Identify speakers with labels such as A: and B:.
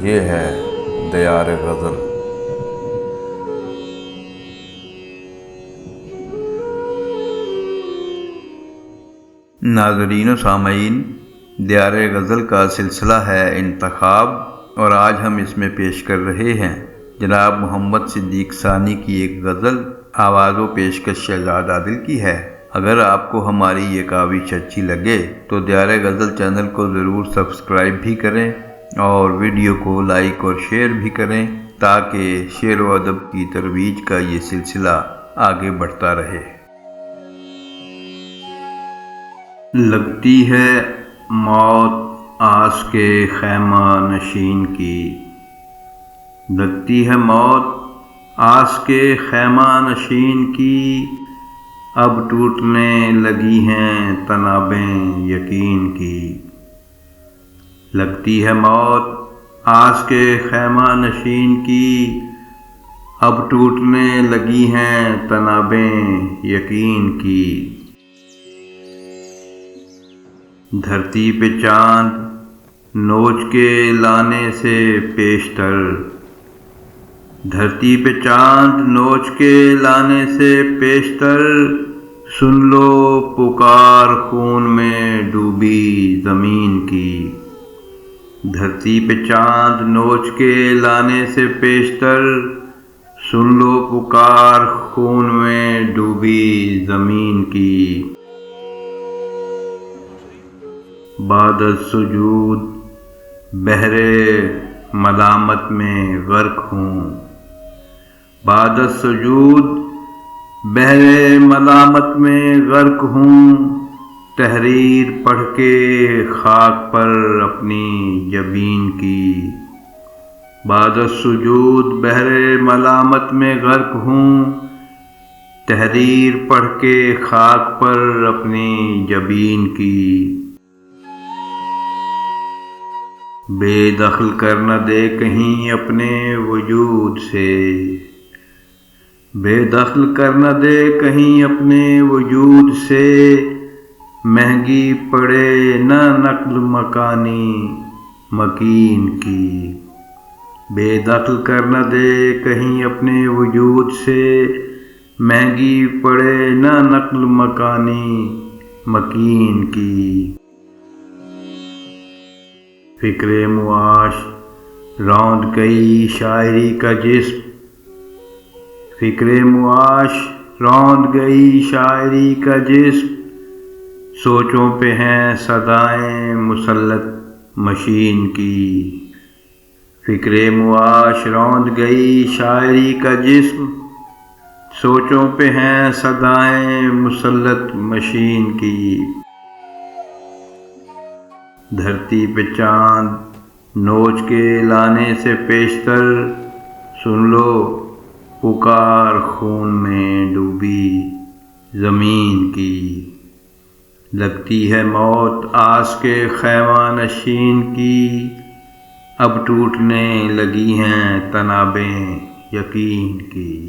A: یہ ہے دیار غزل۔ ناظرین و سامعین، دیار غزل کا سلسلہ ہے انتخاب، اور آج ہم اس میں پیش کر رہے ہیں جناب محمد صدیق ثانی کی ایک غزل، آواز و پیشکش شہزاد عادل کی ہے۔ اگر آپ کو ہماری یہ کاوش اچھی لگے تو دیار غزل چینل کو ضرور سبسکرائب بھی کریں اور ویڈیو کو لائک اور شیئر بھی کریں تاکہ شعر و ادب کی ترویج کا یہ سلسلہ آگے بڑھتا رہے۔
B: لگتی ہے موت آس کے خیمہ نشین کی، لگتی ہے موت آس کے خیمہ نشین کی، اب ٹوٹنے لگی ہیں طنابیں یقین کی۔ لگتی ہے موت آس کے خیمہ نشین کی، اب ٹوٹنے لگی ہیں طنابیں یقین کی۔ دھرتی پہ چاند نوچ کے لانے سے پیشتر، دھرتی پہ چاند نوچ کے لانے سے پیشتر، سن لو پکار خون میں ڈوبی زمین کی۔ دھرتی پہ چاند نوچ کے لانے سے پیشتر، سن لو پکار خون میں ڈوبی زمین کی۔ بعد السجود بحر ملامت میں غرق ہوں، بعد السجود بحر ملامت میں غرق ہوں، تحریر پڑھ کے خاک پر اپنی جبین کی۔ بعد السجود بحر ملامت میں غرق ہوں، تحریر پڑھ کے خاک پر اپنی جبین کی۔ بے دخل کر نہ دے کہیں اپنے وجود سے، بے دخل کر نہ دے کہیں اپنے وجود سے، مہنگی پڑے نہ نقل مکانی مکین کی۔ بے دخل کر نہ دے کہیں اپنے وجود سے، مہنگی پڑے نہ نقل مکانی مکین کی۔ فکر معاش روند گئی شاعری کا جسم، فکر معاش روند گئی شاعری کا جسم، سوچوں پہ ہیں صدائیں مسلط مشین کی۔ فکر معاش روند گئی شاعری کا جسم، سوچوں پہ ہیں صدائیں مسلط مشین کی۔ دھرتی پہ چاند نوچ کے لانے سے پیشتر، سن لو پکار خون میں ڈوبی زمین کی۔ لگتی ہے موت آس کے خیمہ نشین کی، اب ٹوٹنے لگی ہیں طنابیں یقین کی۔